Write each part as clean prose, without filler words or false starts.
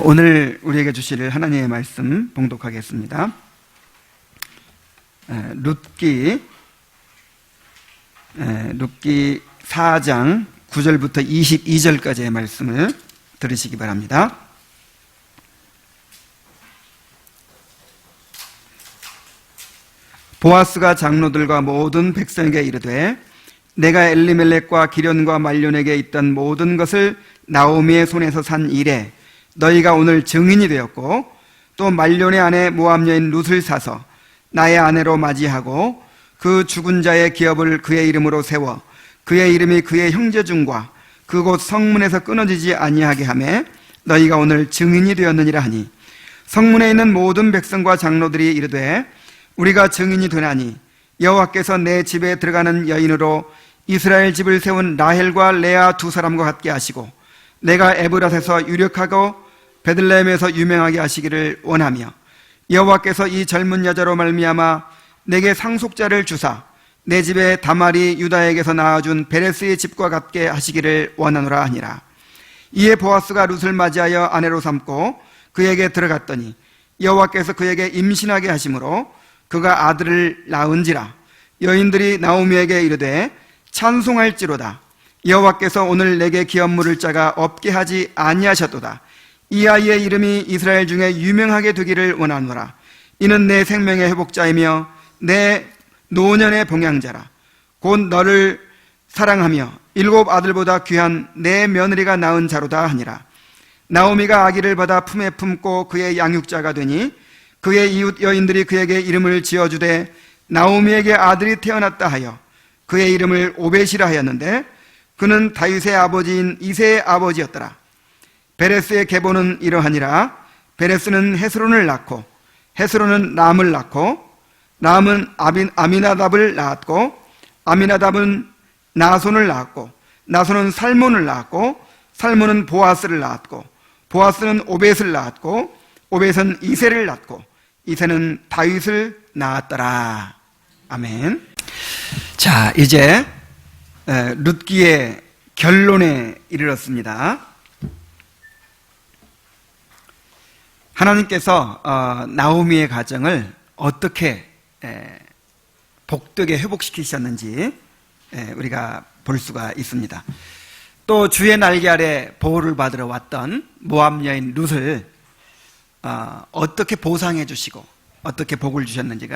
오늘 우리에게 주실 하나님의 말씀 봉독하겠습니다. 룻기 4장 9절부터 22절까지의 말씀을 들으시기 바랍니다. 보아스가 장로들과 모든 백성에게 이르되 내가 엘리멜렉과 기련과 말론에게 있던 모든 것을 나오미의 손에서 산 이래 너희가 오늘 증인이 되었고, 또 말론의 아내 모압 여인 룻을 사서 나의 아내로 맞이하고 그 죽은 자의 기업을 그의 이름으로 세워 그의 이름이 그의 형제 중과 그곳 성문에서 끊어지지 아니하게 하매 너희가 오늘 증인이 되었느니라 하니, 성문에 있는 모든 백성과 장로들이 이르되 우리가 증인이 되나니 여호와께서 내 집에 들어가는 여인으로 이스라엘 집을 세운 라헬과 레아 두 사람과 같게 하시고 내가 에브랏에서 유력하고 베들레헴에서 유명하게 하시기를 원하며, 여호와께서 이 젊은 여자로 말미암아 내게 상속자를 주사 내 집에 다말이 유다에게서 낳아준 베레스의 집과 같게 하시기를 원하노라 하니라. 이에 보아스가 룻을 맞이하여 아내로 삼고 그에게 들어갔더니 여호와께서 그에게 임신하게 하심으로 그가 아들을 낳은지라. 여인들이 나오미에게 이르되 찬송할지로다. 여호와께서 오늘 내게 기업 물을 자가 없게 하지 아니하셨도다. 이 아이의 이름이 이스라엘 중에 유명하게 되기를 원하노라. 이는 내 생명의 회복자이며 내 노년의 봉양자라. 곧 너를 사랑하며 7 아들보다 귀한 내 며느리가 낳은 자로다 하니라. 나오미가 아기를 받아 품에 품고 그의 양육자가 되니 그의 이웃 여인들이 그에게 이름을 지어주되 나오미에게 아들이 태어났다 하여 그의 이름을 오벳이라 하였는데, 그는 다윗의 아버지인 이새의 아버지였더라. 베레스의 계보는 이러하니라. 베레스는 헤스론을 낳고 헤스론은 람을 낳고 람은 아미나답을 낳았고 아미나답은 나손을 낳았고 나손은 살몬을 낳았고 살몬은 보아스를 낳았고 보아스는 오벳을 낳았고 오벳은 이새를 낳고 이새는 다윗을 낳았더라. 아멘. 자, 이제 룻기의 결론에 이르렀습니다. 하나님께서 나오미의 가정을 어떻게 복되게 회복시키셨는지 우리가 볼 수가 있습니다. 또 주의 날개 아래 보호를 받으러 왔던 모압 여인 룻을 어떻게 보상해 주시고 어떻게 복을 주셨는지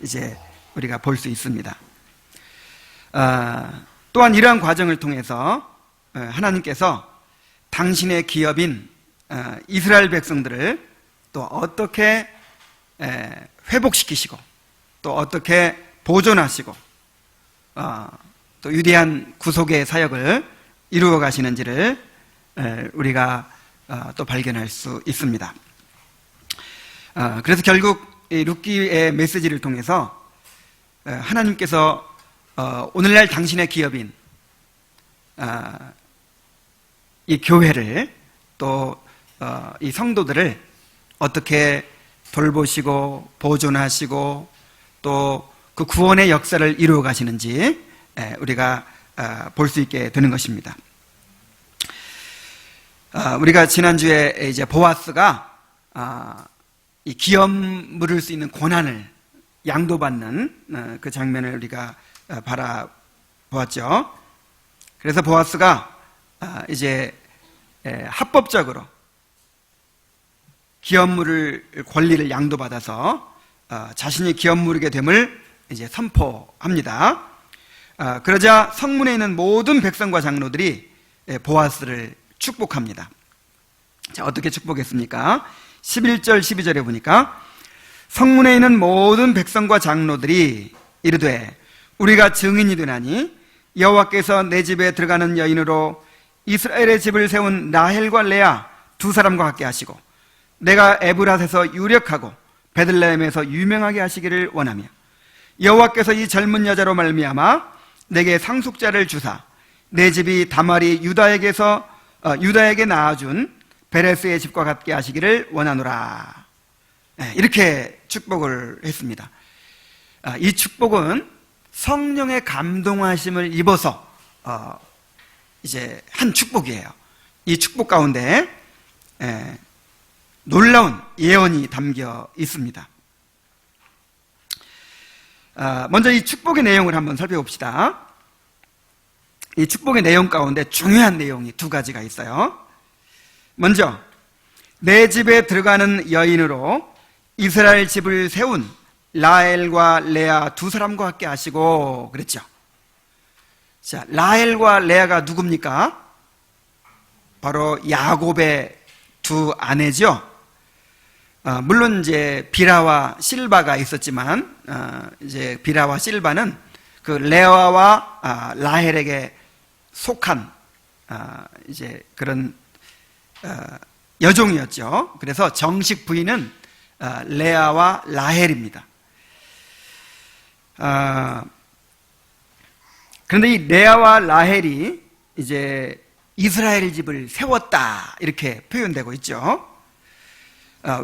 이제 우리가 볼 수 있습니다. 또한 이러한 과정을 통해서 하나님께서 당신의 기업인 이스라엘 백성들을 또 어떻게 회복시키시고 또 어떻게 보존하시고 또 위대한 구속의 사역을 이루어 가시는지를 우리가 또 발견할 수 있습니다. 그래서 결국 이 룻기의 메시지를 통해서 하나님께서 오늘날 당신의 기업인 이 교회를 또 이 성도들을 어떻게 돌보시고 보존하시고 또 그 구원의 역사를 이루어 가시는지 우리가 볼 수 있게 되는 것입니다. 우리가 지난주에 이제 보아스가 이 기업 물을 수 있는 권한을 양도받는 그 장면을 우리가 바라보았죠. 그래서 보아스가 이제 합법적으로 기업 물을 권리를 양도받아서 자신이 기업 물이게 됨을 이제 선포합니다. 그러자 성문에 있는 모든 백성과 장로들이 보아스를 축복합니다. 자, 어떻게 축복했습니까? 11절 12절에 보니까 성문에 있는 모든 백성과 장로들이 이르되 우리가 증인이 되나니 여호와께서 내 집에 들어가는 여인으로 이스라엘의 집을 세운 라헬과 레아 두 사람과 같게 하시고 내가 에브랏에서 유력하고 베들레헴에서 유명하게 하시기를 원하며, 여호와께서 이 젊은 여자로 말미암아 내게 상속자를 주사 내 집이 다말이 유다에게 낳아준 베레스의 집과 같게 하시기를 원하노라. 이렇게 축복을 했습니다. 이 축복은 성령의 감동하심을 입어서 이제 한 축복이에요. 이 축복 가운데 놀라운 예언이 담겨 있습니다. 먼저 이 축복의 내용을 한번 살펴봅시다. 이 축복의 내용 가운데 중요한 내용이 두 가지가 있어요. 먼저 내 집에 들어가는 여인으로 이스라엘 집을 세운 라헬과 레아 두 사람과 함께 하시고 그랬죠. 자, 라헬과 레아가 누굽니까? 바로 야곱의 두 아내죠. 물론 이제 비라와 실바가 있었지만 이제 비라와 실바는 그 레아와 라헬에게 속한 이제 그런 여종이었죠. 그래서 정식 부인은 레아와 라헬입니다. 그런데 이 레아와 라헬이 이제 이스라엘 집을 세웠다 이렇게 표현되고 있죠.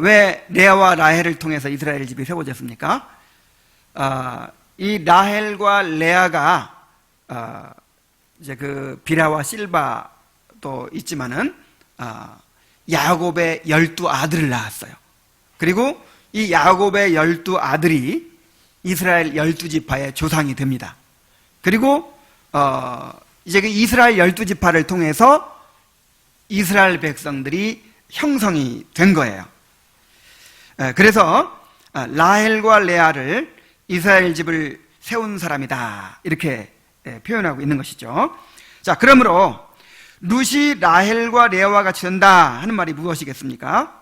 왜 레아와 라헬을 통해서 이스라엘 집이 세워졌습니까? 이 라헬과 레아가 이제 그 비라와 실바도 있지만은 야곱의 12아들을 낳았어요. 그리고 이 야곱의 12아들이 이스라엘 12지파의 조상이 됩니다. 그리고 이제 그 이스라엘 12지파를 통해서 이스라엘 백성들이 형성이 된 거예요. 그래서 라헬과 레아를 이스라엘 집을 세운 사람이다 이렇게 표현하고 있는 것이죠. 자, 그러므로 룻이 라헬과 레아와 같이 된다 하는 말이 무엇이겠습니까?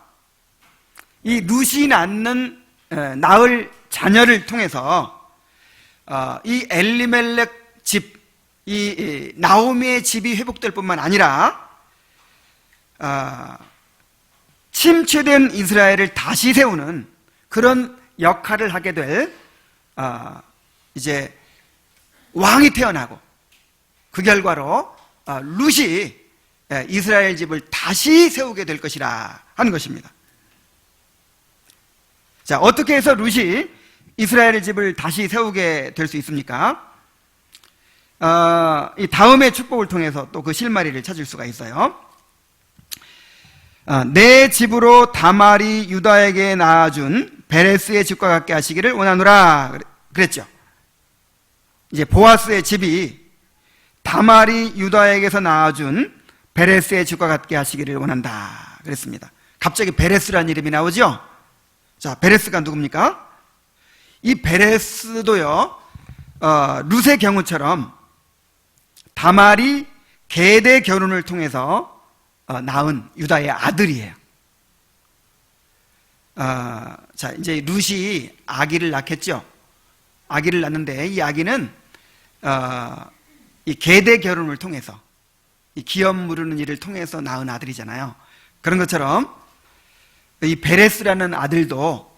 이 룻이 낳을 자녀를 통해서 이 엘리멜렉 집, 이 나오미의 집이 회복될 뿐만 아니라 침체된 이스라엘을 다시 세우는 그런 역할을 하게 될 이제 왕이 태어나고 그 결과로 룻이 이스라엘 집을 다시 세우게 될 것이라 하는 것입니다. 자, 어떻게 해서 룻이 이스라엘 집을 다시 세우게 될 수 있습니까? 이 다음의 축복을 통해서 또 그 실마리를 찾을 수가 있어요. 내 집으로 다말이 유다에게 낳아준 베레스의 집과 같게 하시기를 원하노라 그랬죠. 이제 보아스의 집이 다말이 유다에게서 낳아준 베레스의 집과 같게 하시기를 원한다 그랬습니다. 갑자기 베레스라는 이름이 나오죠. 자, 베레스가 누굽니까? 이 베레스도요 룻의 경우처럼 다말이 계대 결혼을 통해서 낳은 유다의 아들이에요. 자, 이제 룻이 아기를 낳겠죠. 아기를 낳는데 이 아기는 이 계대 결혼을 통해서 이 기업 무르는 일을 통해서 낳은 아들이잖아요. 그런 것처럼 이 베레스라는 아들도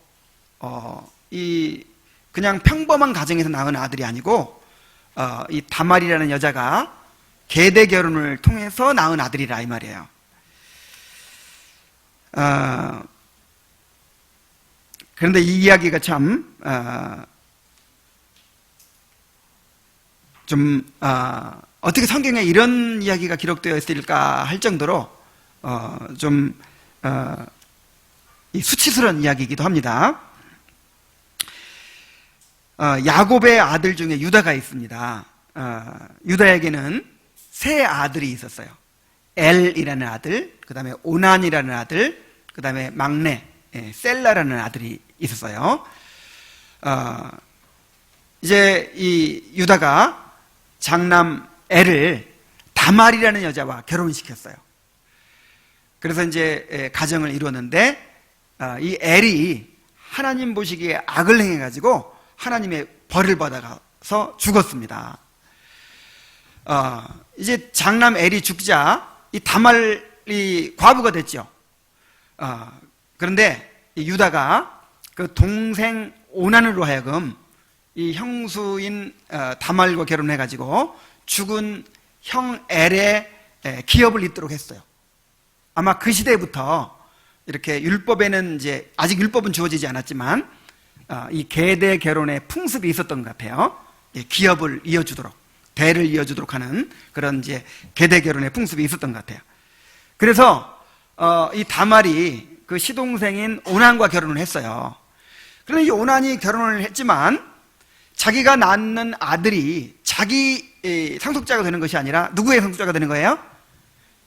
이 그냥 평범한 가정에서 낳은 아들이 아니고 이 다말이라는 여자가 계대 결혼을 통해서 낳은 아들이라 이 말이에요. 그런데 이 이야기가 참 어떻게 성경에 이런 이야기가 기록되어 있을까 할 정도로 수치스러운 이야기이기도 합니다. 야곱의 아들 중에 유다가 있습니다. 유다에게는 세 아들이 있었어요. 엘이라는 아들, 그 다음에 오난이라는 아들, 그 다음에 막내 셀라라는 아들이 있었어요. 이제 이 유다가 장남 엘을 다말이라는 여자와 결혼시켰어요. 그래서 이제 가정을 이루었는데 이 엘이 하나님 보시기에 악을 행해가지고 하나님의 벌을 받아서 죽었습니다. 이제 장남 엘이 죽자 이 다말이 과부가 됐죠. 그런데 이 유다가 그 동생 오난으로 하여금 이 형수인 다말과 결혼해가지고 죽은 형 엘의 기업을 잇도록 했어요. 아마 그 시대부터 이렇게 율법에는 이제 아직 율법은 주어지지 않았지만 이 계대 결혼의 풍습이 있었던 것 같아요. 기업을 이어주도록 대를 이어주도록 하는 그런 이제 계대 결혼의 풍습이 있었던 것 같아요. 그래서 이 다말이 그 시동생인 오난과 결혼을 했어요. 그런데 이 오난이 결혼을 했지만 자기가 낳는 아들이 자기 상속자가 되는 것이 아니라 누구의 상속자가 되는 거예요?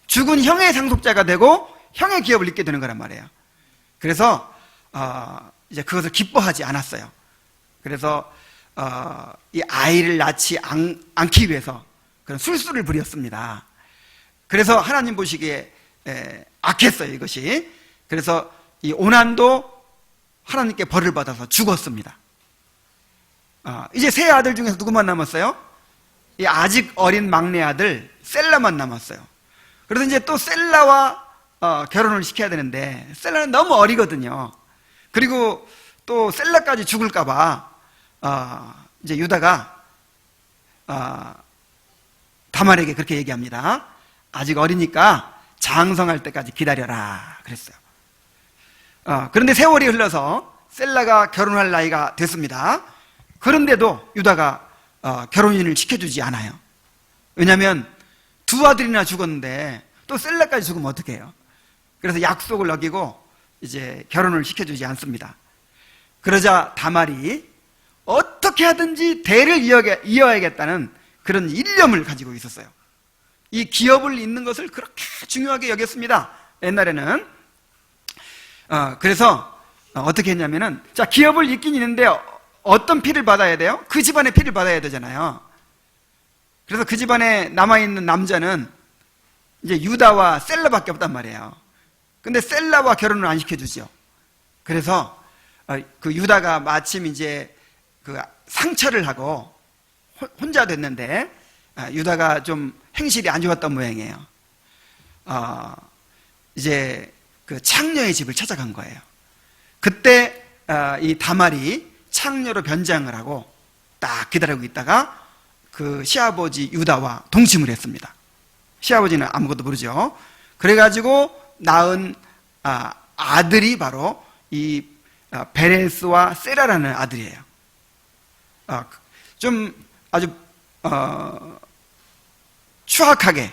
죽은 형의 상속자가 되고 형의 기업을 잇게 되는 거란 말이에요. 그래서 이제 그것을 기뻐하지 않았어요. 그래서 이 아이를 낳지 않기 위해서 그런 술수를 부렸습니다. 그래서 하나님 보시기에 악했어요, 이것이. 그래서 이 오난도 하나님께 벌을 받아서 죽었습니다. 이제 세 아들 중에서 누구만 남았어요? 이 아직 어린 막내 아들 셀라만 남았어요. 그래서 이제 또 셀라와 결혼을 시켜야 되는데 셀라는 너무 어리거든요. 그리고 또 셀라까지 죽을까봐 이제 유다가 다말에게 그렇게 얘기합니다. 아직 어리니까 장성할 때까지 기다려라 그랬어요. 그런데 세월이 흘러서 셀라가 결혼할 나이가 됐습니다. 그런데도 유다가 결혼인을 시켜주지 않아요. 왜냐하면 두 아들이나 죽었는데 또 셀라까지 죽으면 어떡해요? 그래서 약속을 어기고 이제 결혼을 시켜주지 않습니다. 그러자 다말이 어떻게 하든지 대를 이어야겠다는 그런 일념을 가지고 있었어요. 이 기업을 잇는 것을 그렇게 중요하게 여겼습니다. 옛날에는. 그래서 어떻게 했냐면은, 자, 기업을 잇긴 있는데 어떤 피를 받아야 돼요? 그 집안의 피를 받아야 되잖아요. 그래서 그 집안에 남아있는 남자는 이제 유다와 셀라밖에 없단 말이에요. 근데 셀라와 결혼을 안 시켜주죠. 그래서 그 유다가 마침 이제 그 상처를 하고 혼자 됐는데 유다가 좀 행실이 안 좋았던 모양이에요. 이제 그 창녀의 집을 찾아간 거예요. 그때 이 다말이 창녀로 변장을 하고 딱 기다리고 있다가 그 시아버지 유다와 동침을 했습니다. 시아버지는 아무것도 모르죠. 그래가지고 낳은 아들이 바로 이 베레스와 세라라는 아들이에요. 좀 아주 추악하게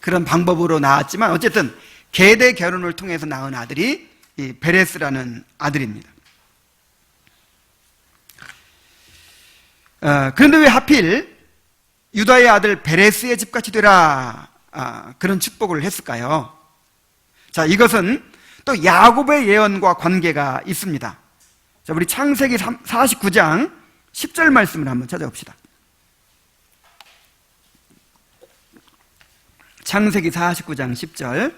그런 방법으로 낳았지만 어쨌든 계대 결혼을 통해서 낳은 아들이 이 베레스라는 아들입니다. 그런데 왜 하필 유다의 아들 베레스의 집같이 되라 그런 축복을 했을까요? 자, 이것은 또 야곱의 예언과 관계가 있습니다. 자, 우리 창세기 49장 10절 말씀을 한번 찾아봅시다. 창세기 49장 10절.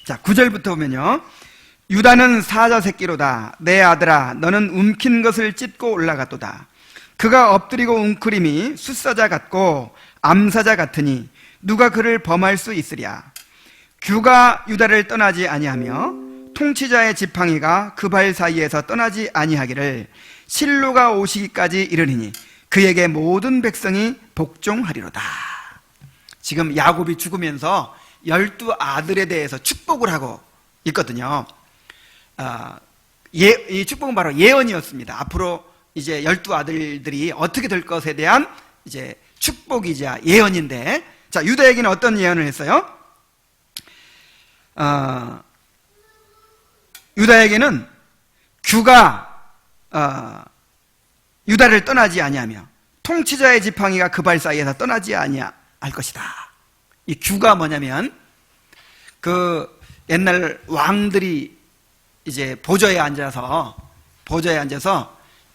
자, 9절부터 보면요. 유다는 사자 새끼로다. 내 아들아, 너는 움킨 것을 찢고 올라갔도다. 그가 엎드리고 웅크림이 숫사자 같고 암사자 같으니 누가 그를 범할 수 있으랴. 규가 유다를 떠나지 아니하며 통치자의 지팡이가 그 발 사이에서 떠나지 아니하기를 실로가 오시기까지 이르리니 그에게 모든 백성이 복종하리로다. 지금 야곱이 죽으면서 12아들에 대해서 축복을 하고 있거든요. 이 축복은 바로 예언이었습니다. 앞으로 이제 12아들들이 어떻게 될 것에 대한 이제 축복이자 예언인데, 자, 유다에게는 어떤 예언을 했어요? 유다에게는 규가 유다를 떠나지 아니하며 통치자의 지팡이가 그 발 사이에서 떠나지 아니할 것이다. 이 규가 뭐냐면 그 옛날 왕들이 이제 보좌에 앉아서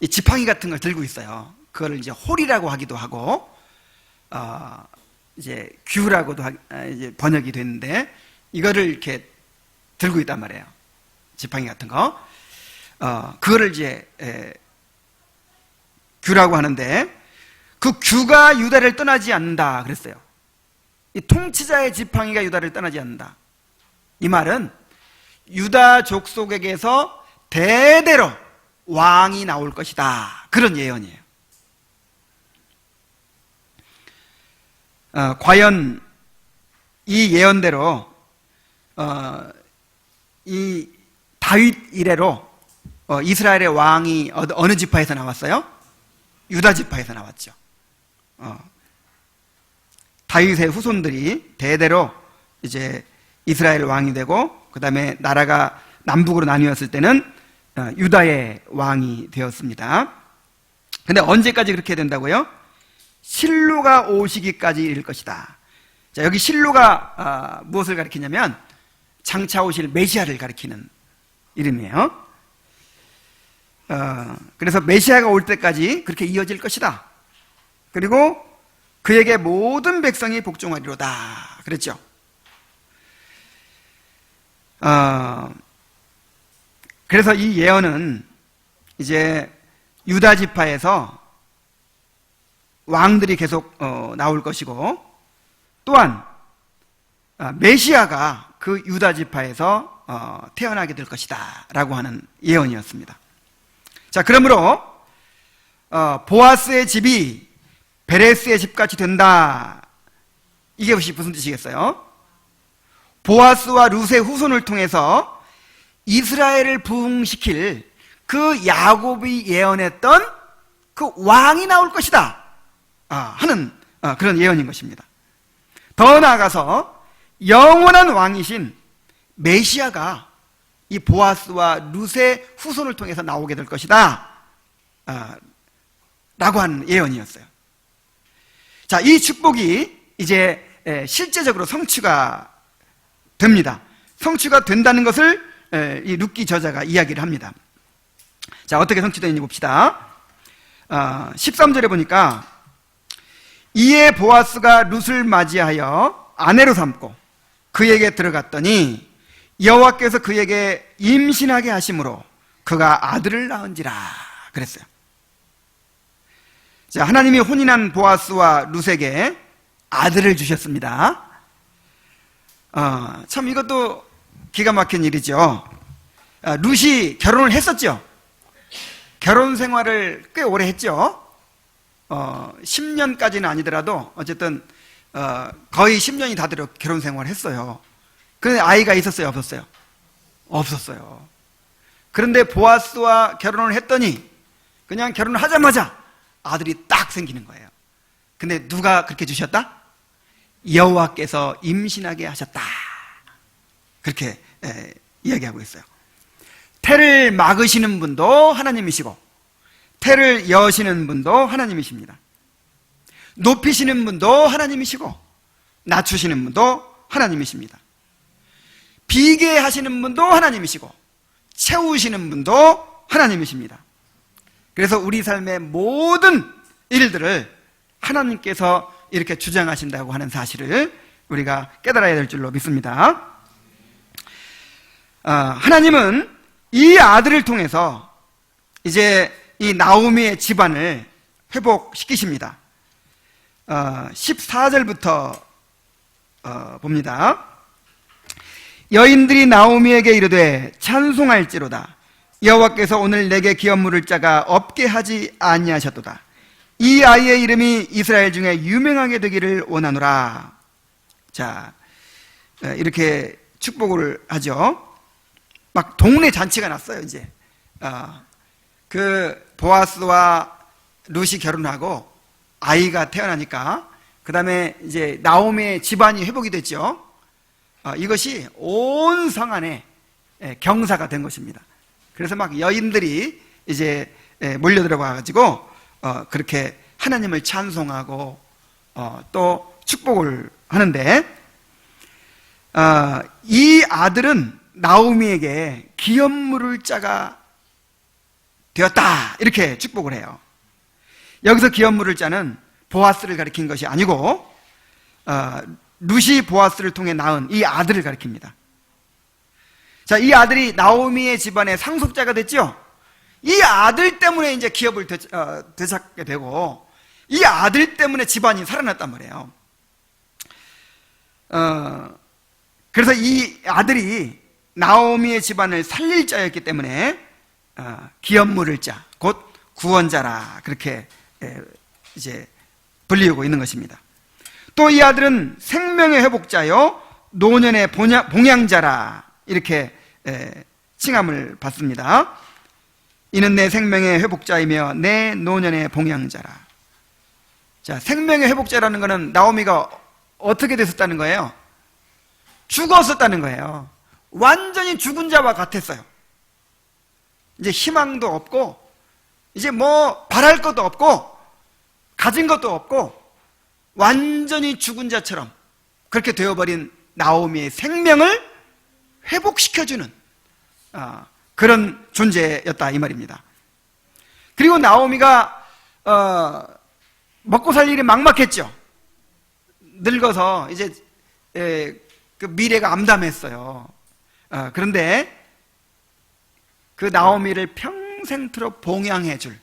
이 지팡이 같은 걸 들고 있어요. 그거를 이제 홀이라고 하기도 하고 이제 규라고도 이제 번역이 됐는데 이거를 이렇게 들고 있단 말이에요. 지팡이 같은 거. 그거를 이제 규라고 하는데 그 규가 유다를 떠나지 않는다 그랬어요. 이 통치자의 지팡이가 유다를 떠나지 않는다. 이 말은 유다 족속에게서 대대로 왕이 나올 것이다. 그런 예언이에요. 과연 이 예언대로 이 다윗 이래로 이스라엘의 왕이 어느 지파에서 나왔어요? 유다 지파에서 나왔죠. 다윗의 후손들이 대대로 이제 이스라엘 왕이 되고, 그 다음에 나라가 남북으로 나뉘었을 때는 유다의 왕이 되었습니다. 근데 언제까지 그렇게 된다고요? 실로가 오시기까지 이를 것이다. 자, 여기 실로가 무엇을 가리키냐면 장차 오실 메시아를 가리키는 이름이에요. 그래서 메시아가 올 때까지 그렇게 이어질 것이다. 그리고 그에게 모든 백성이 복종하리로다 그랬죠. 그래서 이 예언은 이제 유다 지파에서 왕들이 계속 나올 것이고, 또한 메시아가 그 유다 지파에서 태어나게 될 것이다 라고 하는 예언이었습니다. 자, 그러므로 보아스의 집이 베레스의 집같이 된다, 이게 무슨 뜻이겠어요? 보아스와 룻의 후손을 통해서 이스라엘을 부흥시킬 그 야곱이 예언했던 그 왕이 나올 것이다 하는 그런 예언인 것입니다. 더 나아가서 영원한 왕이신 메시아가 이 보아스와 룻의 후손을 통해서 나오게 될 것이다 라고 하는 예언이었어요. 자, 이 축복이 이제 실제적으로 성취가 됩니다. 성취가 된다는 것을 이 룻기 저자가 이야기를 합니다. 자, 어떻게 성취되는지 봅시다. 13절에 보니까 이에 보아스가 룻을 맞이하여 아내로 삼고 그에게 들어갔더니 여호와께서 그에게 임신하게 하심으로 그가 아들을 낳은지라 그랬어요. 자, 하나님이 혼인한 보아스와 룻에게 아들을 주셨습니다. 참 이것도 기가 막힌 일이죠. 룻이 결혼을 했었죠. 결혼 생활을 꽤 오래 했죠. 10년까지는 아니더라도 어쨌든 거의 10년이 다 되도록 결혼 생활을 했어요. 그런데 아이가 있었어요, 없었어요? 없었어요. 그런데 보아스와 결혼을 했더니 그냥 결혼을 하자마자 아들이 딱 생기는 거예요. 근데 누가 그렇게 주셨다? 여호와께서 임신하게 하셨다, 그렇게 이야기하고 있어요. 태를 막으시는 분도 하나님이시고 태를 여시는 분도 하나님이십니다. 높이시는 분도 하나님이시고 낮추시는 분도 하나님이십니다. 비게 하시는 분도 하나님이시고 채우시는 분도 하나님이십니다. 그래서 우리 삶의 모든 일들을 하나님께서 이렇게 주장하신다고 하는 사실을 우리가 깨달아야 될 줄로 믿습니다. 하나님은 이 아들을 통해서 이제 이 나오미의 집안을 회복시키십니다. 14절부터 봅니다. 여인들이 나오미에게 이르되 찬송할지로다. 여호와께서 오늘 내게 기업물을 짜가 없게 하지 아니하셨도다. 이 아이의 이름이 이스라엘 중에 유명하게 되기를 원하노라. 자, 이렇게 축복을 하죠. 막 동네 잔치가 났어요. 이제 그 보아스와 룻이 결혼하고 아이가 태어나니까 그 다음에 이제 나오미의 집안이 회복이 됐죠. 이것이 온 성안에 경사가 된 것입니다. 그래서 막 여인들이 이제 몰려 들어가 가지고 그렇게 하나님을 찬송하고 또 축복을 하는데, 이 아들은 나오미에게 기업물을 짜가 되었다, 이렇게 축복을 해요. 여기서 기업물을 짜는 보아스를 가리킨 것이 아니고 룻이 보아스를 통해 낳은 이 아들을 가리킵니다. 자, 이 아들이 나오미의 집안의 상속자가 됐죠. 이 아들 때문에 이제 기업을 되찾게 되고 이 아들 때문에 집안이 살아났단 말이에요. 그래서 이 아들이 나오미의 집안을 살릴 자였기 때문에 기업물을 자, 곧 구원자라, 그렇게 이제 불리우고 있는 것입니다. 또 이 아들은 생명의 회복자요 노년의 봉양자라, 이렇게 칭함을 받습니다. 이는 내 생명의 회복자이며 내 노년의 봉양자라. 자, 생명의 회복자라는 것은 나오미가 어떻게 됐었다는 거예요? 죽었었다는 거예요. 완전히 죽은 자와 같았어요. 이제 희망도 없고, 이제 뭐 바랄 것도 없고, 가진 것도 없고, 완전히 죽은 자처럼 그렇게 되어버린 나오미의 생명을 회복시켜주는 그런 존재였다 이 말입니다. 그리고 나오미가 먹고 살 일이 막막했죠. 늙어서 이제 그 미래가 암담했어요. 그런데 그 나오미를 평생토록 봉양해 줄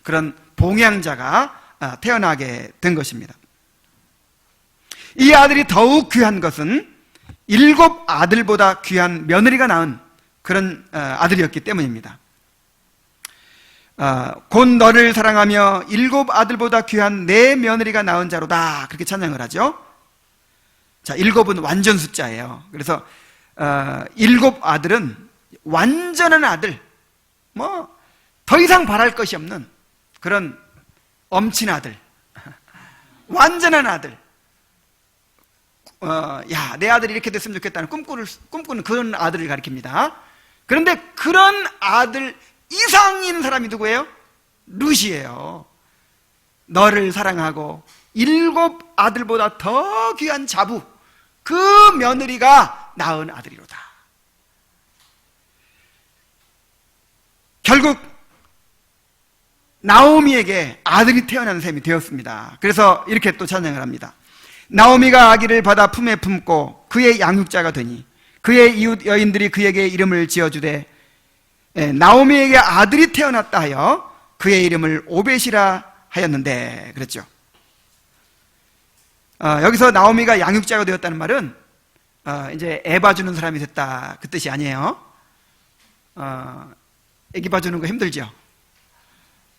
그런 봉양자가 태어나게 된 것입니다. 이 아들이 더욱 귀한 것은 7 아들보다 귀한 며느리가 낳은 그런 아들이었기 때문입니다. 곧 너를 사랑하며 7 아들보다 귀한 내 며느리가 낳은 자로다, 그렇게 찬양을 하죠. 자, 7은 완전 숫자예요. 그래서 7 아들은 완전한 아들, 뭐 더 이상 바랄 것이 없는 그런 엄친 아들, 완전한 아들. 야, 내 아들이 이렇게 됐으면 좋겠다는 꿈꾸는 그런 아들을 가리킵니다. 그런데 그런 아들 이상인 사람이 누구예요? 룻이에요. 너를 사랑하고 7 아들보다 더 귀한 자부, 그 며느리가 낳은 아들이로다. 결국 나오미에게 아들이 태어나는 셈이 되었습니다. 그래서 이렇게 또 찬양을 합니다. 나오미가 아기를 받아 품에 품고 그의 양육자가 되니 그의 이웃 여인들이 그에게 이름을 지어주되 나오미에게 아들이 태어났다 하여 그의 이름을 오벳이라 하였는데, 그랬죠. 여기서 나오미가 양육자가 되었다는 말은 이제 애 봐주는 사람이 됐다, 그 뜻이 아니에요. 애기 봐주는 거 힘들죠.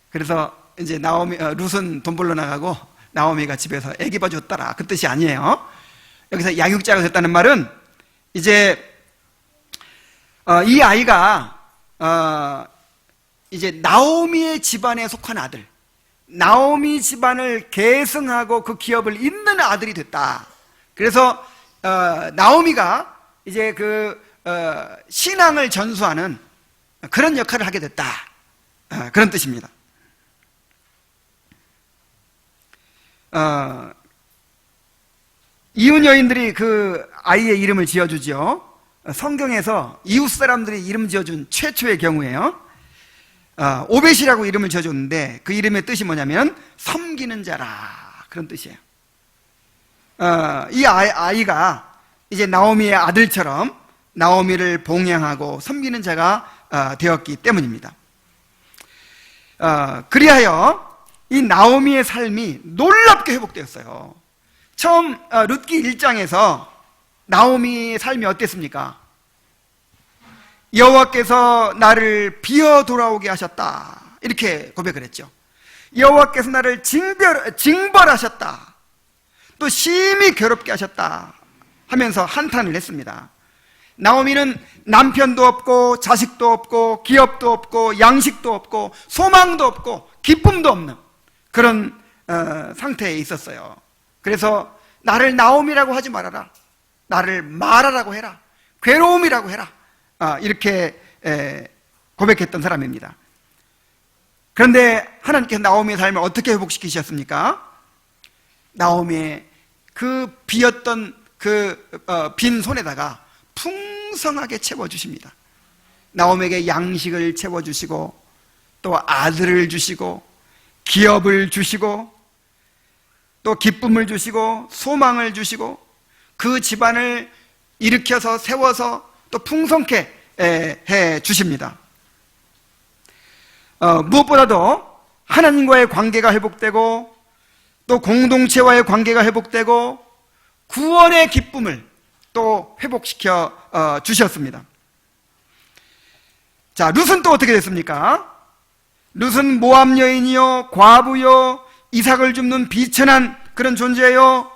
그래서 이제 룻은 돈 벌러 나가고 나오미가 집에서 애기 봐줬더라, 그 뜻이 아니에요. 여기서 양육자가 됐다는 말은 이제 이 아이가 이제 나오미의 집안에 속한 아들, 나오미 집안을 계승하고 그 기업을 잇는 아들이 됐다. 그래서 나오미가 이제 그 신앙을 전수하는 그런 역할을 하게 됐다, 그런 뜻입니다. 이웃 여인들이 그 아이의 이름을 지어주죠. 성경에서 이웃 사람들이 이름 지어준 최초의 경우예요. 오벳이라고 이름을 지어줬는데 그 이름의 뜻이 뭐냐면 섬기는 자라, 그런 뜻이에요. 이 아이가 이제 나오미의 아들처럼 나오미를 봉양하고 섬기는 자가 되었기 때문입니다. 그리하여 이 나오미의 삶이 놀랍게 회복되었어요. 처음 룻기 1장에서 나오미의 삶이 어땠습니까? 여호와께서 나를 비어 돌아오게 하셨다, 이렇게 고백을 했죠. 여호와께서 나를 징벌하셨다, 또 심히 괴롭게 하셨다 하면서 한탄을 했습니다. 나오미는 남편도 없고 자식도 없고 기업도 없고 양식도 없고 소망도 없고 기쁨도 없는 그런 상태에 있었어요. 그래서 나를 나오미라고 하지 말아라, 나를 마라라고 해라, 괴로움이라고 해라, 이렇게 고백했던 사람입니다. 그런데 하나님께서 나오미의 삶을 어떻게 회복시키셨습니까? 나오미의 그 비었던 그 빈 손에다가 풍성하게 채워주십니다. 나오미에게 양식을 채워주시고 또 아들을 주시고 기업을 주시고 또 기쁨을 주시고 소망을 주시고 그 집안을 일으켜서 세워서 또 풍성케 해 주십니다. 무엇보다도 하나님과의 관계가 회복되고 또 공동체와의 관계가 회복되고 구원의 기쁨을 또 회복시켜 주셨습니다. 자, 룻은 또 어떻게 됐습니까? 룻은 모압 여인이요, 과부요, 이삭을 줍는 비천한 그런 존재요.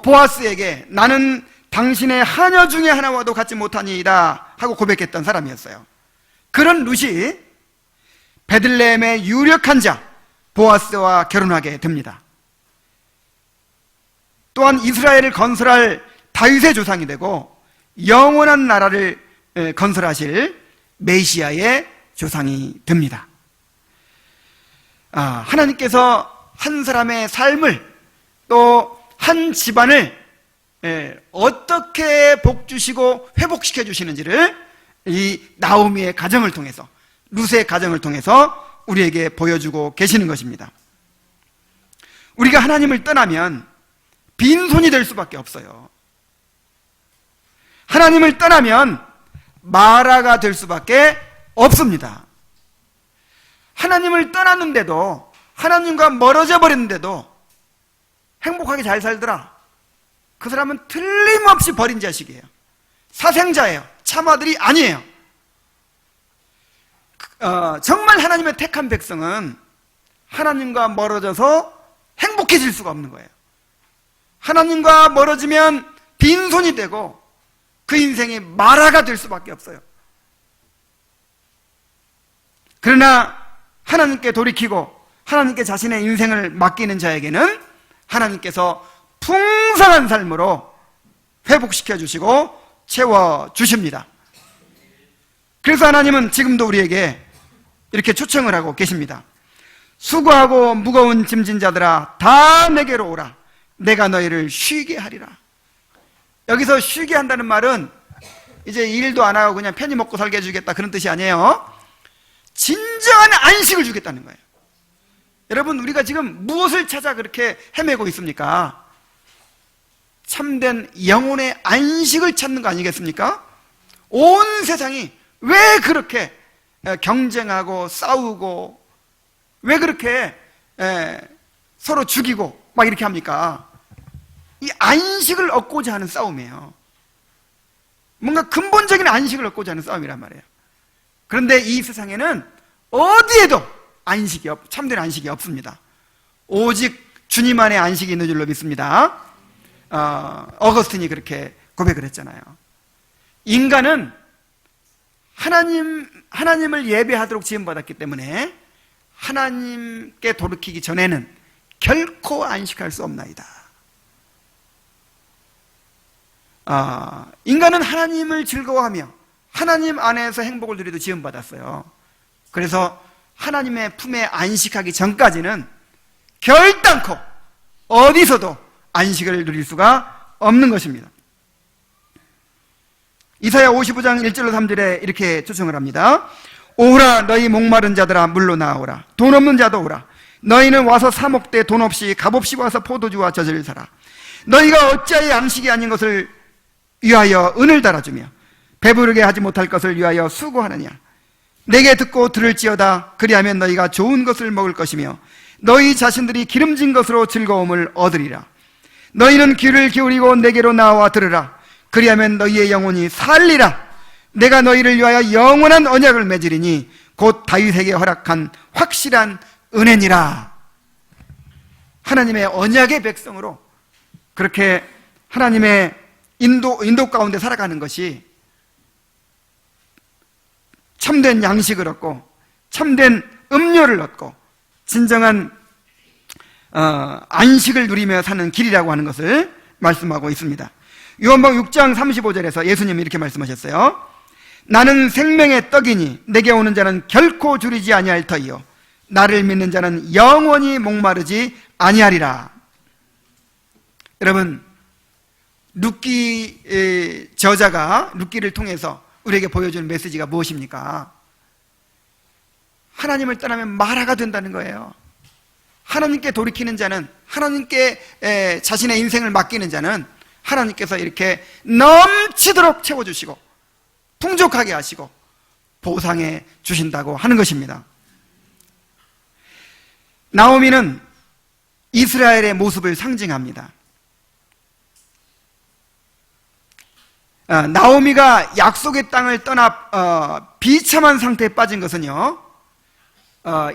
보아스에게 나는 당신의 하녀 중에 하나와도 같지 못하니이다 하고 고백했던 사람이었어요. 그런 룻이 베들레헴의 유력한 자 보아스와 결혼하게 됩니다. 또한 이스라엘을 건설할 다윗의 조상이 되고 영원한 나라를 건설하실 메시아의 조상이 됩니다. 하나님께서 한 사람의 삶을 또 한 집안을 어떻게 복주시고 회복시켜 주시는지를 이 나오미의 가정을 통해서, 룻의 가정을 통해서 우리에게 보여주고 계시는 것입니다. 우리가 하나님을 떠나면 빈손이 될 수밖에 없어요. 하나님을 떠나면 마라가 될 수밖에 없습니다. 하나님을 떠났는데도, 하나님과 멀어져 버렸는데도 행복하게 잘 살더라. 그 사람은 틀림없이 버린 자식이에요. 사생자예요. 참아들이 아니에요. 정말 하나님의 택한 백성은 하나님과 멀어져서 행복해질 수가 없는 거예요. 하나님과 멀어지면 빈손이 되고 그 인생이 마라가 될 수밖에 없어요. 그러나 하나님께 돌이키고 하나님께 자신의 인생을 맡기는 자에게는 하나님께서 풍성한 삶으로 회복시켜 주시고 채워 주십니다. 그래서 하나님은 지금도 우리에게 이렇게 초청을 하고 계십니다. 수고하고 무거운 짐진 자들아 다 내게로 오라. 내가 너희를 쉬게 하리라. 여기서 쉬게 한다는 말은 이제 일도 안 하고 그냥 편히 먹고 살게 해주겠다 그런 뜻이 아니에요. 진정한 안식을 주겠다는 거예요. 여러분, 우리가 지금 무엇을 찾아 그렇게 헤매고 있습니까? 참된 영혼의 안식을 찾는 거 아니겠습니까? 온 세상이 왜 그렇게 경쟁하고 싸우고 왜 그렇게 서로 죽이고 막 이렇게 합니까? 이 안식을 얻고자 하는 싸움이에요. 뭔가 근본적인 안식을 얻고자 하는 싸움이란 말이에요. 그런데 이 세상에는 어디에도 참된 안식이 없습니다. 오직 주님 안에 안식이 있는 줄로 믿습니다. 어거스틴이 그렇게 고백을 했잖아요. 인간은 하나님을 예배하도록 지음받았기 때문에 하나님께 돌이키기 전에는 결코 안식할 수 없나이다. 인간은 하나님을 즐거워하며 하나님 안에서 행복을 누리도 지음받았어요. 그래서 하나님의 품에 안식하기 전까지는 결단코 어디서도 안식을 누릴 수가 없는 것입니다. 이사야 55장 1절로 3절에 이렇게 초청을 합니다. 오라 너희 목마른 자들아 물로 나오라. 돈 없는 자도 오라. 너희는 와서 사 먹되 돈 없이 값없이 와서 포도주와 젖을 사라. 너희가 어찌하여 양식이 아닌 것을 위하여 은을 달아주며 배부르게 하지 못할 것을 위하여 수고하느냐. 내게 듣고 들을지어다. 그리하면 너희가 좋은 것을 먹을 것이며 너희 자신들이 기름진 것으로 즐거움을 얻으리라. 너희는 귀를 기울이고 내게로 나와 들으라. 그리하면 너희의 영혼이 살리라. 내가 너희를 위하여 영원한 언약을 맺으리니 곧 다윗에게 허락한 확실한 은혜니라. 하나님의 언약의 백성으로 그렇게 하나님의 인도 가운데 살아가는 것이 참된 양식을 얻고 참된 음료를 얻고 진정한 안식을 누리며 사는 길이라고 하는 것을 말씀하고 있습니다. 요한복음 6장 35절에서 예수님이 이렇게 말씀하셨어요. 나는 생명의 떡이니 내게 오는 자는 결코 줄이지 아니할 터이요 나를 믿는 자는 영원히 목마르지 아니하리라. 여러분, 룻기 저자가 룻기를 통해서 우리에게 보여주는 메시지가 무엇입니까? 하나님을 떠나면 마라가 된다는 거예요. 하나님께 돌이키는 자는, 하나님께 자신의 인생을 맡기는 자는 하나님께서 이렇게 넘치도록 채워주시고 풍족하게 하시고 보상해 주신다고 하는 것입니다. 나오미는 이스라엘의 모습을 상징합니다. 나오미가 약속의 땅을 떠나 비참한 상태에 빠진 것은요,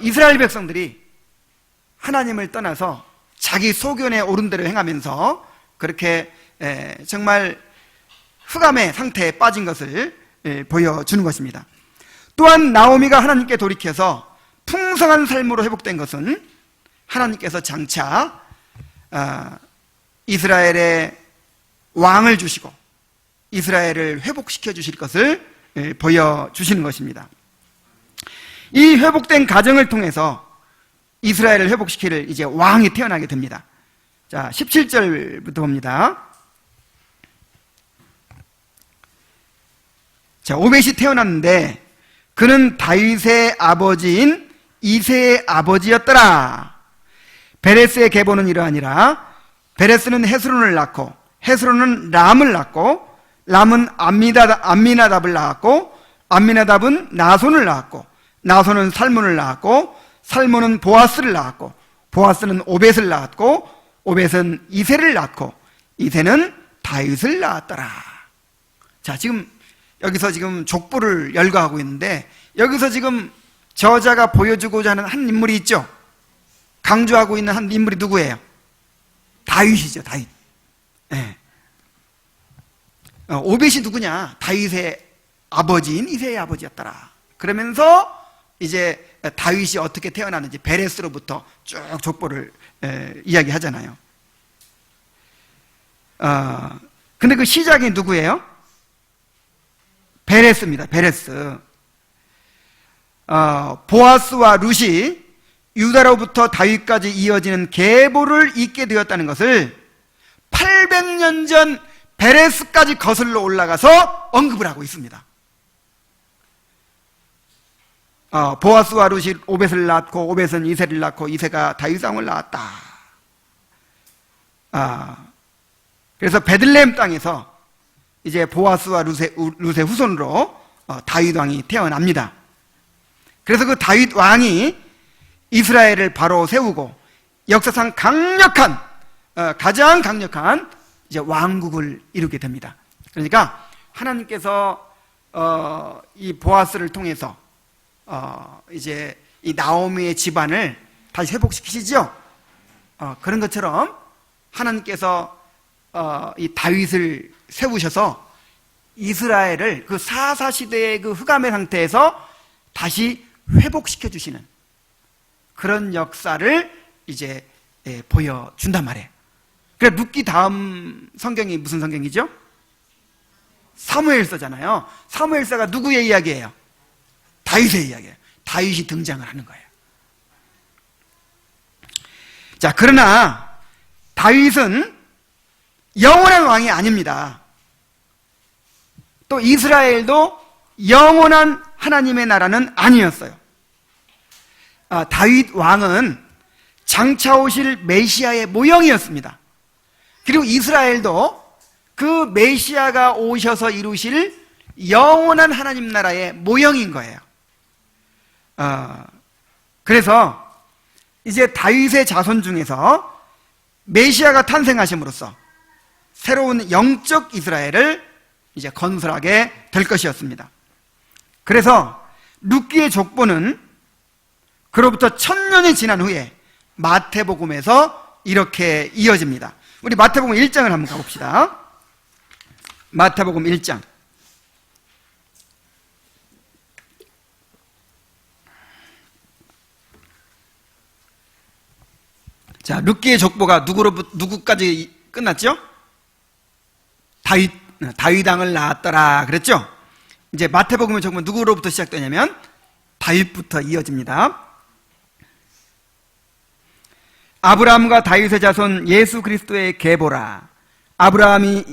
이스라엘 백성들이 하나님을 떠나서 자기 소견에 옳은 대로 행하면서 그렇게 정말 흑암의 상태에 빠진 것을 보여주는 것입니다. 또한 나오미가 하나님께 돌이켜서 풍성한 삶으로 회복된 것은 하나님께서 장차 이스라엘의 왕을 주시고 이스라엘을 회복시켜 주실 것을 보여주시는 것입니다. 이 회복된 가정을 통해서 이스라엘을 회복시킬 이제 왕이 태어나게 됩니다. 자, 17절부터 봅니다. 자, 오벳이 태어났는데 그는 다윗의 아버지인 이새의 아버지였더라. 베레스의 계보는 이러하니라. 베레스는 헤스론을 낳고 헤스론은 람을 낳고 람은 암미나답을 낳았고 암미나답은 나손을 낳았고 나손은 살몬을 낳았고 살몬은 보아스를 낳았고 보아스는 오벳을 낳았고 오벳은 이새를 낳고 이새는 다윗을 낳았더라. 자, 지금 여기서 지금 족보를 열거하고 있는데 여기서 지금 저자가 보여주고자 하는 한 인물이 있죠. 강조하고 있는 한 인물이 누구예요? 다윗이죠. 다윗. 네. 오벳이 누구냐? 다윗의 아버지인 이새의 아버지였더라. 그러면서 이제 다윗이 어떻게 태어나는지 베레스로부터 쭉 족보를 이야기하잖아요. 근데 그 시작이 누구예요? 베레스입니다. 베레스. 보아스와 룻이 유다로부터 다윗까지 이어지는 계보를 잇게 되었다는 것을 800년 전 베레스까지 거슬러 올라가서 언급을 하고 있습니다. 보아스와 룻이 오벳을 낳고 오벳은 이새를 낳고 이새가 다윗왕을 낳았다. 그래서 베들레헴 땅에서 이제 보아스와 룻의 후손으로 다윗왕이 태어납니다. 그래서 그 다윗왕이 이스라엘을 바로 세우고 역사상 강력한 가장 강력한 이제 왕국을 이루게 됩니다. 그러니까 하나님께서 이 보아스를 통해서 이제 이 나오미의 집안을 다시 회복시키시죠. 그런 것처럼 하나님께서 이 다윗을 세우셔서 이스라엘을 그 사사시대의 그 흑암의 상태에서 다시 회복시켜 주시는 그런 역사를 이제 보여준단 말이에요. 그래, 룻기 다음 성경이 무슨 성경이죠? 사무엘서잖아요. 사무엘서가 누구의 이야기예요? 다윗의 이야기예요. 다윗이 등장을 하는 거예요. 자, 그러나 다윗은 영원한 왕이 아닙니다. 또 이스라엘도 영원한 하나님의 나라는 아니었어요. 다윗 왕은 장차 오실 메시아의 모형이었습니다. 그리고 이스라엘도 그 메시아가 오셔서 이루실 영원한 하나님 나라의 모형인 거예요. 그래서 이제 다윗의 자손 중에서 메시아가 탄생하심으로써 새로운 영적 이스라엘을 이제 건설하게 될 것이었습니다. 그래서 룻기의 족보는 그로부터 1000년이 지난 후에 마태복음에서 이렇게 이어집니다. 우리 마태복음 1장을 한번 가봅시다. 마태복음 1장. 자, 룻기의 족보가 누구까지 끝났죠? 다윗왕을 낳았더라 그랬죠? 이제 마태복음의 족보는 누구로부터 시작되냐면 다윗부터 이어집니다. 아브라함과 다윗의 자손 예수 그리스도의 계보라. 아브라함이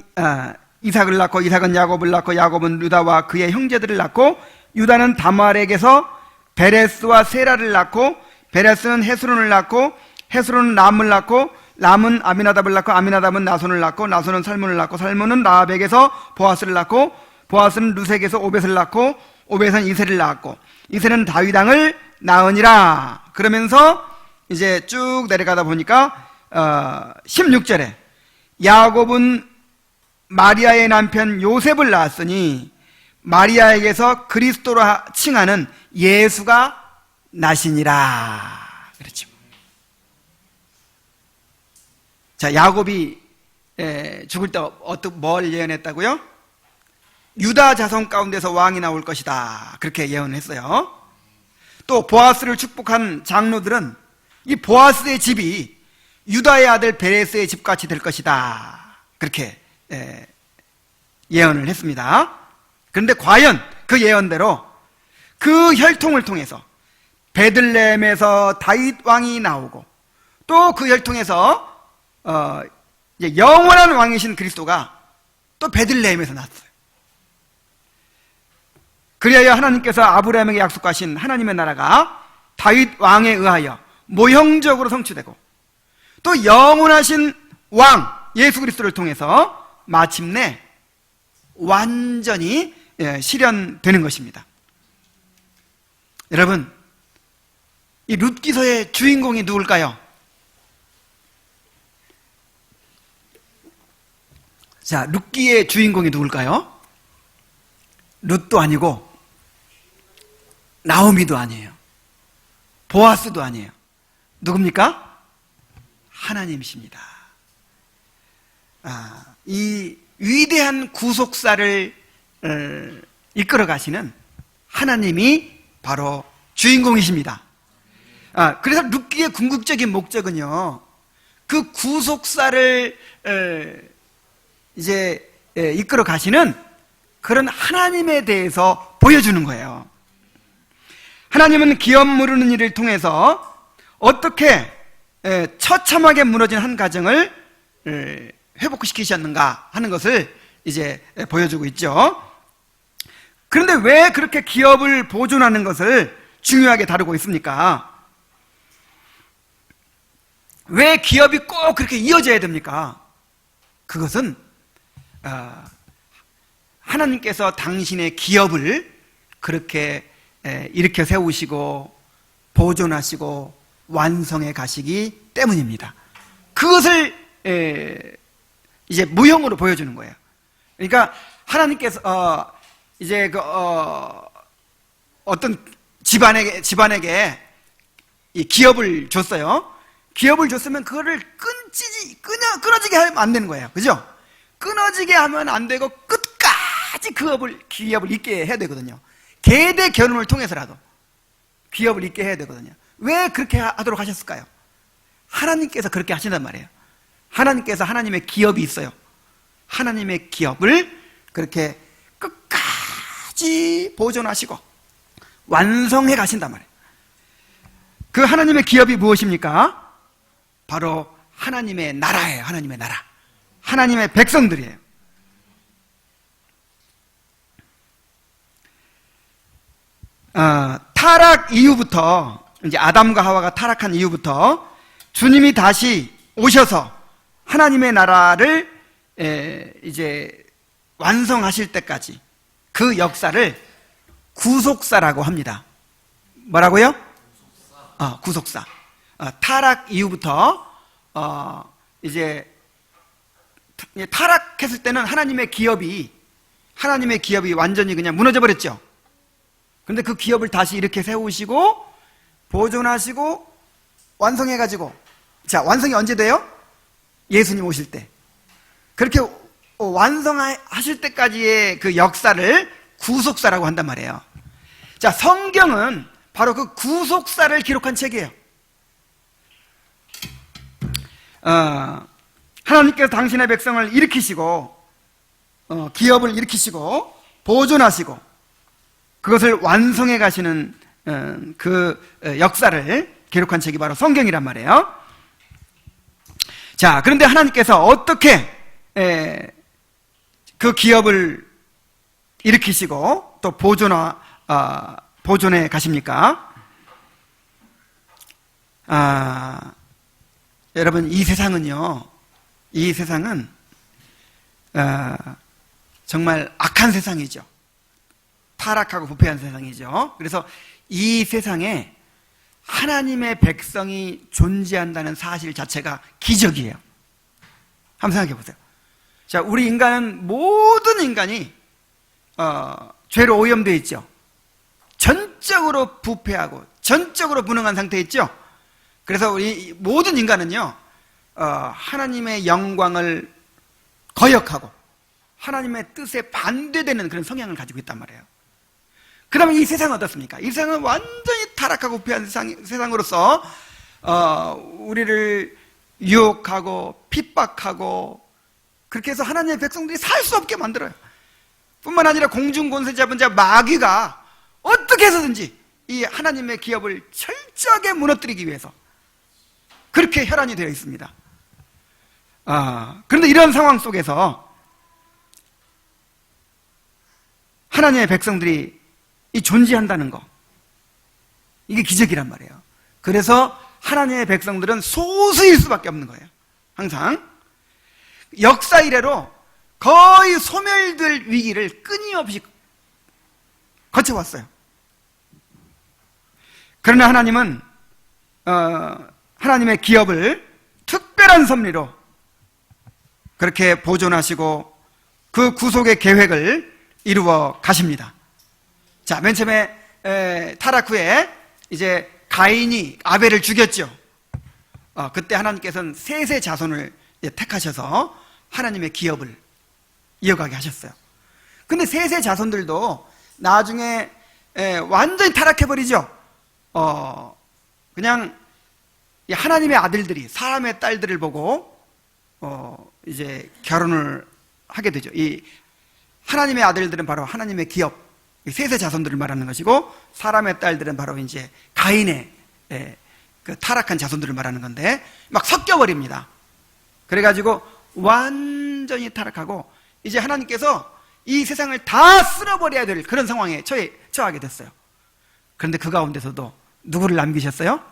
이삭을 낳고 이삭은 야곱을 낳고 야곱은 유다와 그의 형제들을 낳고 유다는 다말에게서 베레스와 세라를 낳고 베레스는 헤스론을 낳고 헤스론은 람을 낳고 람은 아미나답을 낳고 아미나답은 나손을 낳고 나손은 살몬을 낳고 살몬은 라합에게서 보아스를 낳고 보아스는 룻에게서 오벳을 낳고 오벳은 이새를 낳았고 이새는 다윗왕을 낳으니라. 그러면서 이제 쭉 내려가다 보니까 16절에 야곱은 마리아의 남편 요셉을 낳았으니 마리아에게서 그리스도로 칭하는 예수가 나시니라. 그렇죠. 자, 야곱이 죽을 때 뭘 예언했다고요? 유다 자손 가운데서 왕이 나올 것이다. 그렇게 예언을 했어요. 또 보아스를 축복한 장로들은 이 보아스의 집이 유다의 아들 베레스의 집같이 될 것이다. 그렇게 예언을 했습니다. 그런데 과연 그 예언대로 그 혈통을 통해서 베들레헴에서 다윗 왕이 나오고 또 그 혈통에서 이제 영원한 왕이신 그리스도가 또 베들레헴에서 났어요. 그리하여 하나님께서 아브라함에게 약속하신 하나님의 나라가 다윗 왕에 의하여 모형적으로 성취되고 또 영원하신 왕 예수 그리스도를 통해서 마침내 완전히 실현되는 것입니다. 여러분, 이 룻기서의 주인공이 누굴까요? 자, 룻기의 주인공이 누굴까요? 룻도 아니고 나오미도 아니에요. 보아스도 아니에요. 누굽니까? 하나님이십니다. 이 위대한 구속사를 이끌어 가시는 하나님이 바로 주인공이십니다. 그래서 룻기의 궁극적인 목적은요, 그 구속사를 이제 이끌어 가시는 그런 하나님에 대해서 보여주는 거예요. 하나님은 기업 무르는 일을 통해서 어떻게 처참하게 무너진 한 가정을 회복시키셨는가 하는 것을 이제 보여주고 있죠. 그런데 왜 그렇게 기업을 보존하는 것을 중요하게 다루고 있습니까? 왜 기업이 꼭 그렇게 이어져야 됩니까? 그것은 하나님께서 당신의 기업을 그렇게 일으켜 세우시고 보존하시고 완성해 가시기 때문입니다. 그것을 이제 무형으로 보여주는 거예요. 그러니까 하나님께서 이제 어떤 집안에게 이 기업을 줬어요. 기업을 줬으면 그거를 끊어지게 하면 안 되는 거예요. 그죠? 끊어지게 하면 안 되고 끝까지 기업을 있게 해야 되거든요. 계대 결혼을 통해서라도 기업을 있게 해야 되거든요. 왜 그렇게 하도록 하셨을까요? 하나님께서 그렇게 하신단 말이에요. 하나님께서 하나님의 기업이 있어요. 하나님의 기업을 그렇게 끝까지 보존하시고 완성해 가신단 말이에요. 그 하나님의 기업이 무엇입니까? 바로 하나님의 나라예요. 하나님의 나라. 하나님의 백성들이에요. 타락 이후부터, 이제 아담과 하와가 타락한 이후부터 주님이 다시 오셔서 하나님의 나라를 이제 완성하실 때까지 그 역사를 구속사라고 합니다. 뭐라고요? 구속사. 타락 이후부터 이제 타락했을 때는 하나님의 기업이 완전히 그냥 무너져 버렸죠. 그런데 그 기업을 다시 이렇게 세우시고 보존하시고 완성해가지고, 자, 완성이 언제 돼요? 예수님 오실 때. 그렇게 완성하실 때까지의 그 역사를 구속사라고 한단 말이에요. 자, 성경은 바로 그 구속사를 기록한 책이에요. 하나님께서 당신의 백성을 일으키시고 기업을 일으키시고 보존하시고 그것을 완성해 가시는 그 역사를 기록한 책이 바로 성경이란 말이에요. 자, 그런데 하나님께서 어떻게 그 기업을 일으키시고 또 보존해 가십니까? 여러분, 이 세상은 정말 악한 세상이죠. 타락하고 부패한 세상이죠. 그래서 이 세상에 하나님의 백성이 존재한다는 사실 자체가 기적이에요. 한번 생각해 보세요. 자, 우리 인간은, 모든 인간이 죄로 오염되어 있죠. 전적으로 부패하고 전적으로 무능한 상태에 있죠. 그래서 우리 모든 인간은요, 하나님의 영광을 거역하고 하나님의 뜻에 반대되는 그런 성향을 가지고 있단 말이에요. 그러면 이 세상은 어떻습니까? 이 세상은 완전히 타락하고 부패한 세상으로서 우리를 유혹하고 핍박하고 그렇게 해서 하나님의 백성들이 살 수 없게 만들어요. 뿐만 아니라 공중권세 잡은 자 마귀가 어떻게 해서든지 이 하나님의 기업을 철저하게 무너뜨리기 위해서 그렇게 혈안이 되어 있습니다. 그런데 이런 상황 속에서 하나님의 백성들이 이 존재한다는 거, 이게 기적이란 말이에요. 그래서 하나님의 백성들은 소수일 수밖에 없는 거예요. 항상 역사 이래로 거의 소멸될 위기를 끊임없이 거쳐왔어요. 그러나 하나님은 하나님의 기업을 특별한 섭리로 그렇게 보존하시고 그 구속의 계획을 이루어 가십니다. 자, 맨 처음에 타락 후에 이제 가인이 아벨을 죽였죠. 그때 하나님께서는 셋의 자손을 택하셔서 하나님의 기업을 이어가게 하셨어요. 근데 셋의 자손들도 나중에 완전히 타락해버리죠. 그냥 하나님의 아들들이 사람의 딸들을 보고 이제 결혼을 하게 되죠. 이 하나님의 아들들은 바로 하나님의 기업, 셋의 자손들을 말하는 것이고, 사람의 딸들은 바로 이제 가인의 그 타락한 자손들을 말하는 건데, 막 섞여버립니다. 그래가지고 완전히 타락하고 이제 하나님께서 이 세상을 다 쓸어버려야 될 그런 상황에 처하게 됐어요. 그런데 그 가운데서도 누구를 남기셨어요?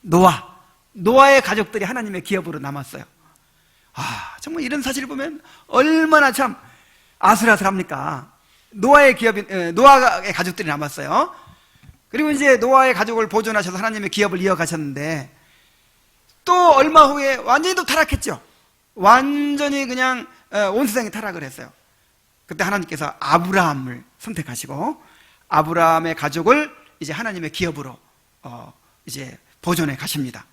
노아의 가족들이 하나님의 기업으로 남았어요. 정말 이런 사실을 보면 얼마나 참 아슬아슬합니까? 노아의 가족들이 남았어요. 그리고 이제 노아의 가족을 보존하셔서 하나님의 기업을 이어가셨는데, 또 얼마 후에 완전히 또 타락했죠. 완전히 그냥 온 세상이 타락을 했어요. 그때 하나님께서 아브라함을 선택하시고 아브라함의 가족을 이제 하나님의 기업으로 이제 보존해 가십니다.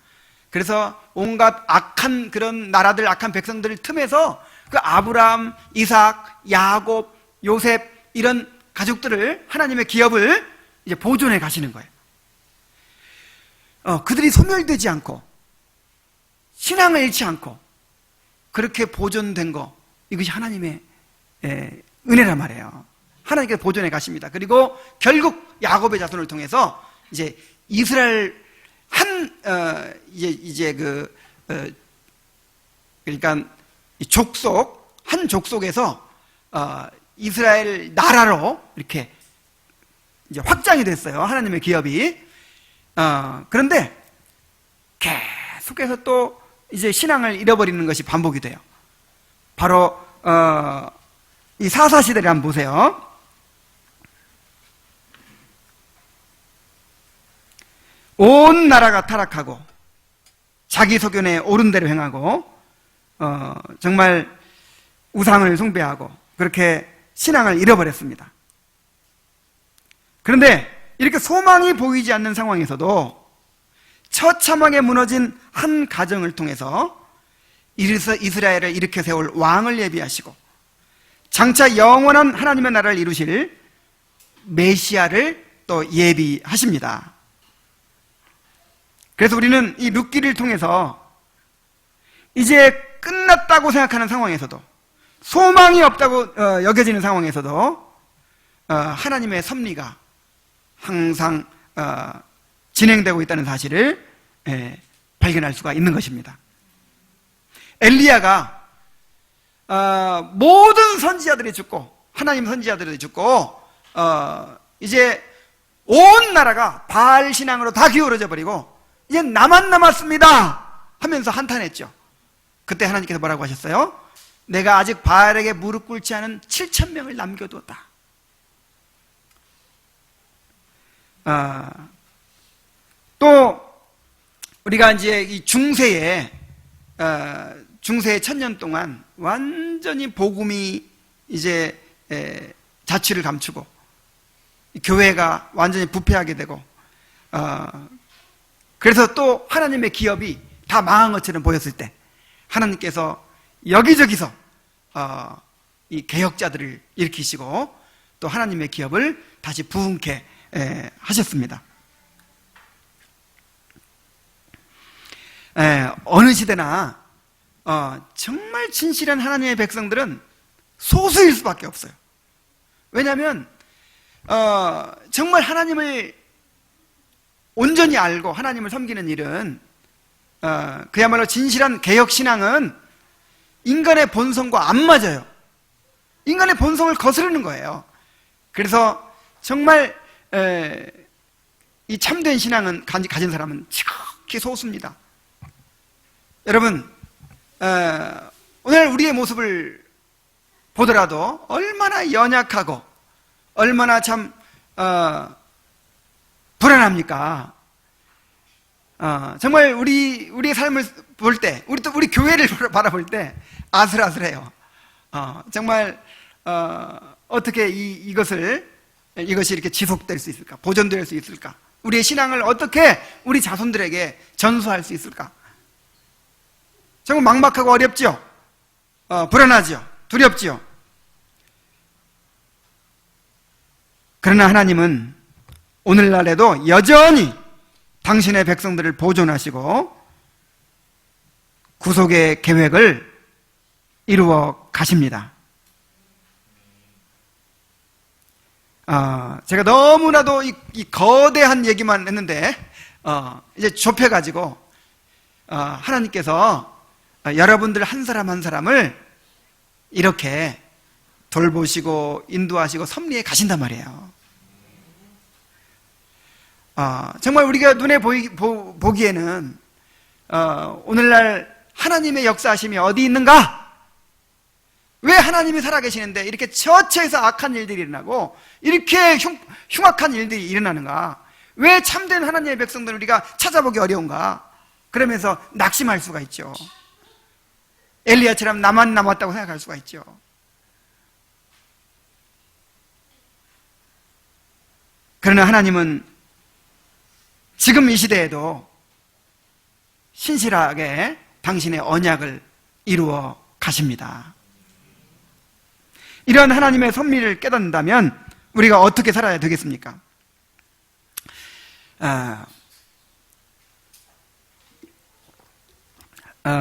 그래서 온갖 악한 그런 나라들, 악한 백성들 틈에서 그 아브라함, 이삭, 야곱, 요셉 이런 가족들을, 하나님의 기업을 이제 보존해 가시는 거예요. 그들이 소멸되지 않고 신앙을 잃지 않고 그렇게 보존된 거, 이것이 하나님의 은혜란 말이에요. 하나님께서 보존해 가십니다. 그리고 결국 야곱의 자손을 통해서 이제 이스라엘 그러니까 한 족속에서 이스라엘 나라로 이렇게 이제 확장이 됐어요. 하나님의 기업이. 그런데 계속해서 또 이제 신앙을 잃어버리는 것이 반복이 돼요. 바로 이 사사시대를 한번 보세요. 온 나라가 타락하고 자기 소견에 옳은 대로 행하고 정말 우상을 숭배하고 그렇게 신앙을 잃어버렸습니다. 그런데 이렇게 소망이 보이지 않는 상황에서도 처참하게 무너진 한 가정을 통해서 이스라엘을 일으켜 세울 왕을 예비하시고 장차 영원한 하나님의 나라를 이루실 메시아를 또 예비하십니다. 그래서 우리는 이 룻기를 통해서 이제 끝났다고 생각하는 상황에서도, 소망이 없다고 여겨지는 상황에서도 하나님의 섭리가 항상 진행되고 있다는 사실을 발견할 수가 있는 것입니다. 엘리야가 모든 선지자들이 죽고, 하나님 선지자들이 죽고 이제 온 나라가 바알 신앙으로 다 기울어져 버리고 이제 나만 남았습니다 하면서 한탄했죠. 그때 하나님께서 뭐라고 하셨어요? 내가 아직 바알에게 무릎 꿇지 않은 7,000명을 남겨두었다. 또 우리가 이제 이 중세의 1000년 동안 완전히 복음이 이제 자취를 감추고 교회가 완전히 부패하게 되고 그래서 또 하나님의 기업이 다 망한 것처럼 보였을 때 하나님께서 여기저기서 이 개혁자들을 일으키시고 또 하나님의 기업을 다시 부흥케 하셨습니다. 어느 시대나 정말 진실한 하나님의 백성들은 소수일 수밖에 없어요. 왜냐하면 정말 하나님을 온전히 알고 하나님을 섬기는 일은 그야말로 진실한 개혁신앙은 인간의 본성과 안 맞아요. 인간의 본성을 거스르는 거예요. 그래서 정말 이 참된 신앙은 가진 사람은 지극히 소수입니다. 여러분, 오늘 우리의 모습을 보더라도 얼마나 연약하고 얼마나 참 불안합니까? 정말 우리의 삶을 볼 때, 우리 교회를 바라볼 때 아슬아슬해요. 정말 어떻게 이것이 이렇게 지속될 수 있을까? 보존될 수 있을까? 우리의 신앙을 어떻게 우리 자손들에게 전수할 수 있을까? 정말 막막하고 어렵죠? 불안하죠? 두렵죠? 그러나 하나님은 오늘날에도 여전히 당신의 백성들을 보존하시고 구속의 계획을 이루어 가십니다. 제가 너무나도 이 거대한 얘기만 했는데 이제 좁혀가지고 하나님께서 여러분들 한 사람 한 사람을 이렇게 돌보시고 인도하시고 섭리해 가신단 말이에요. 정말 우리가 눈에 보기에는 오늘날 하나님의 역사하심이 어디 있는가? 왜 하나님이 살아계시는데 이렇게 처처해서 악한 일들이 일어나고 이렇게 흉악한 일들이 일어나는가? 왜 참된 하나님의 백성들을 우리가 찾아보기 어려운가? 그러면서 낙심할 수가 있죠. 엘리야처럼 나만 남았다고 생각할 수가 있죠. 그러나 하나님은 지금 이 시대에도 신실하게 당신의 언약을 이루어 가십니다. 이런 하나님의 섭리를 깨닫는다면 우리가 어떻게 살아야 되겠습니까?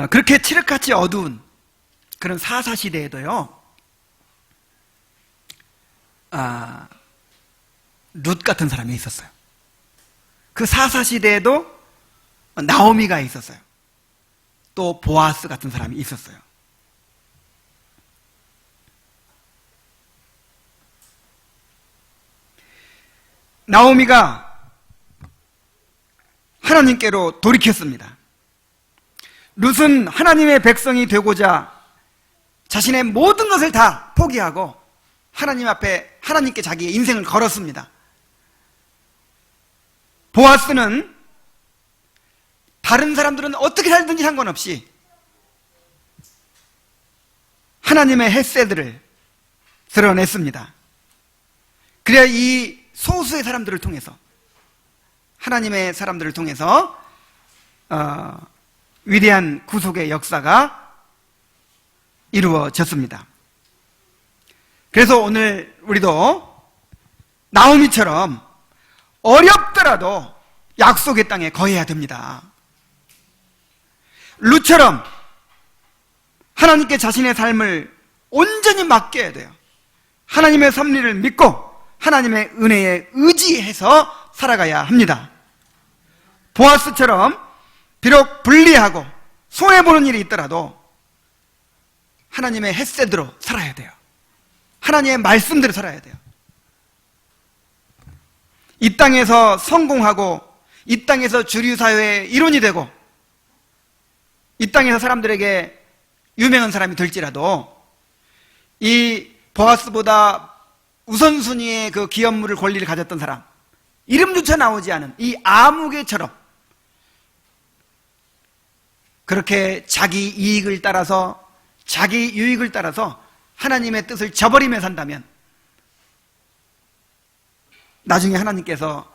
그렇게 칠흑같이 어두운 그런 사사시대에도요, 룻 같은 사람이 있었어요. 그 사사시대에도 나오미가 있었어요. 또 보아스 같은 사람이 있었어요. 나오미가 하나님께로 돌이켰습니다. 룻은 하나님의 백성이 되고자 자신의 모든 것을 다 포기하고 하나님 앞에 하나님께 자기의 인생을 걸었습니다. 보아스는 다른 사람들은 어떻게 살든지 상관없이 하나님의 헤세드를 드러냈습니다. 그래야 이 소수의 사람들을 통해서, 하나님의 사람들을 통해서 위대한 구속의 역사가 이루어졌습니다. 그래서 오늘 우리도 나오미처럼 어렵더라도 약속의 땅에 거해야 됩니다. 룻처럼 하나님께 자신의 삶을 온전히 맡겨야 돼요. 하나님의 섭리를 믿고 하나님의 은혜에 의지해서 살아가야 합니다. 보아스처럼 비록 불리하고 손해보는 일이 있더라도 하나님의 헤세드로 살아야 돼요. 하나님의 말씀대로 살아야 돼요. 이 땅에서 성공하고 이 땅에서 주류사회의 일원이 되고 이 땅에서 사람들에게 유명한 사람이 될지라도 이 보아스보다 우선순위의 그 기업물을 권리를 가졌던 사람, 이름조차 나오지 않은 이 아무개처럼 그렇게 자기 이익을 따라서, 자기 유익을 따라서 하나님의 뜻을 저버리며 산다면 나중에 하나님께서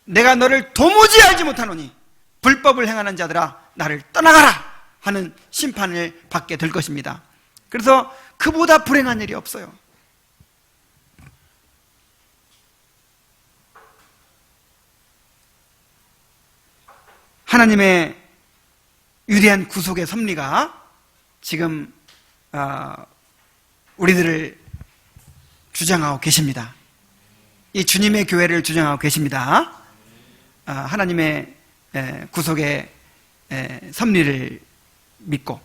내가 너를 도무지 알지 못하노니 불법을 행하는 자들아 나를 떠나가라 하는 심판을 받게 될 것입니다. 그래서 그보다 불행한 일이 없어요. 하나님의 위대한 구속의 섭리가 지금 우리들을 주장하고 계십니다. 이 주님의 교회를 주장하고 계십니다. 하나님의 구속의 섭리를 믿고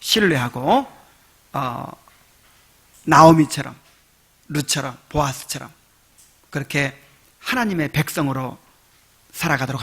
신뢰하고 나오미처럼, 룻처럼, 보아스처럼 그렇게 하나님의 백성으로 살아가도록